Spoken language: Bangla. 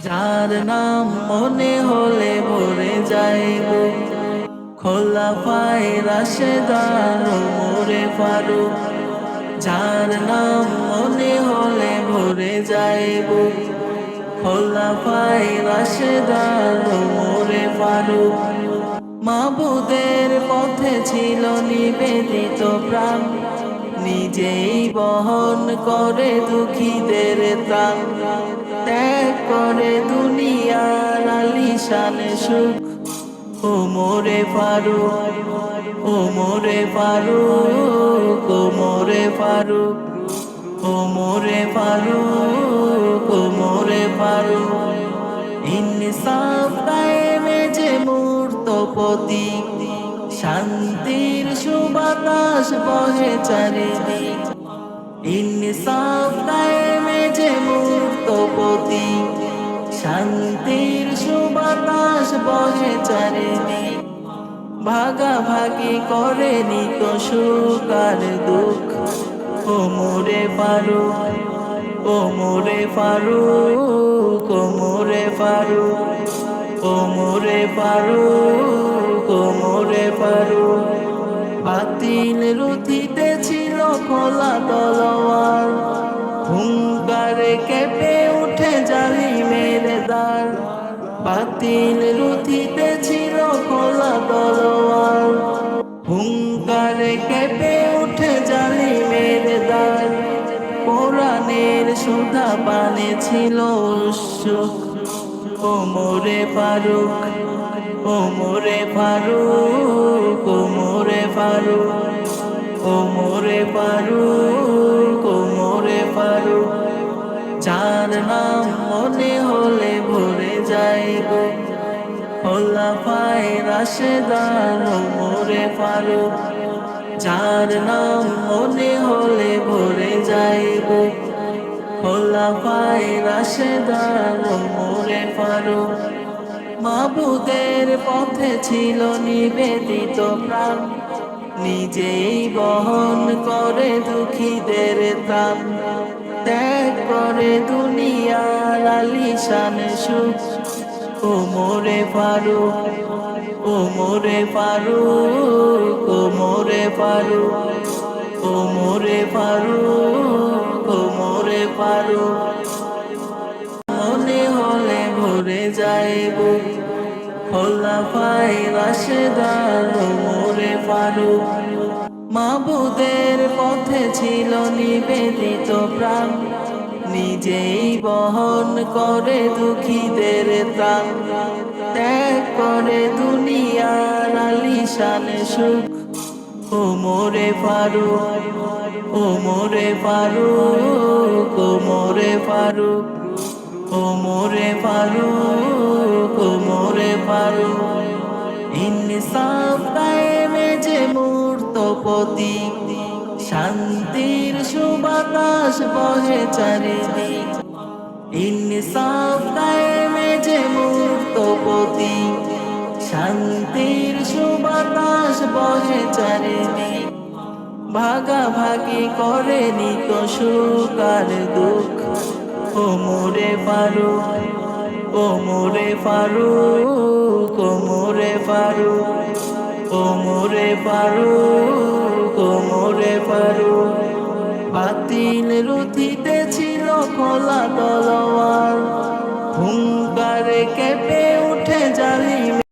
যার নাম মনে হলে ভরে যাইব, খোলাফায়ে রাশেদান ওমরে ফারুক। যার নাম মনে হলে ভরে যাইব, খোলাফায়ে রাশেদান ওমরে ফারুক। মাবুদের পথে ছিল নিবেদিত প্রাণ, নিজেই বহন করে দুঃখীদের ত্রাণ। ত্যাগ করে দুনিয়ার আলিশান সুখ, ওমরে ফারুক, ওমরে ফারুক, ওমরে ফারুক, ওমরে ফারুক, ওমরে ফারুক। ইনসাফ কায়েমে যে মূর্ত প্রতীক, শান্তির সুবাতাস বহে চারিদিক। ইনসাফ কায়েমে যে মূর্ত প্রতীক, শান্তির সুবাতাস বহে চারিদিক। ভাগাভাগি করে নিত সুখ আর দুঃখ, ওমরে ফারুক, ওমরে ফারুক, ওমরে ফারুক, ওমরে ফারুক, ওমরে ফারুক। বাতিল রুথিতে ছিল খোলা তলোয়ার, হুঙ্কারে কেঁপে উঠে জালিমের দ্বার। বাতিল রুথিতে ছিল খোলা তলোয়ার, হুঙ্কারে কেঁপে উঠে জালিমের দ্বার। কোরআনের সুধা পানে ছিল উৎসুক, ওমরে ফারুক, ওমরে ফারুক, ওমরে ফারুক, ওমরে ফারুক, ওমরে ফারুক। যার নাম মনে হলে ভরে যাইব, খোলাফায়ে রাশেদান ওমরে ফারুক। যার নাম মনে হলে ভরে যাইব, খোলাফায়ে রাশেদান ওমরে ফারুক। মাবুদের পথে ছিল নিবেদিত প্রাণ, নিজেই বহন করে দুঃখীদের ত্রাণ। ত্যাগ করে দুনিয়ার আলিশান সুখ, ওমরে ফারুক, ওমরে ফারুক, ওমরে ফারুক, ওমরে ফারুক, ওমরে ফারুক। মনে হলে ভরে যাইব, খোলাফায়ে রাশেদান ওমরে ফারুক। মাবুদের পথে ছিল নিবেদিত প্রাণ, নিজেই বহন করে দুঃখীদের ত্রাণ। ত্যাগ করে দুনিয়ার আলিশান সুখ, ওমরে ফারুক, ওমরে ফারুক, ওমরে ফারুক, ওমরে ফারুক, ওমরে ফারুক। ইনসাফ কায়েমে যে মূর্ত প্রতীক, শান্তির সুবাতাস বহে চারিদিক। ইনসাফ কায়েমে যে মূর্ত প্রতীক, শান্তির সুবাতাস বহে চারিদিক। ভাগাভাগি করে নিত সুখ আর দুঃখ, ওমরে ফারুক, ওমরে ফারুক, ওমরে ফারুক, ওমরে ফারুক, ওমরে ফারুক। বাতিল রুথিতে ছিল খোলা তলোয়ার, হুঙ্কারে কেঁপে উঠে জালিম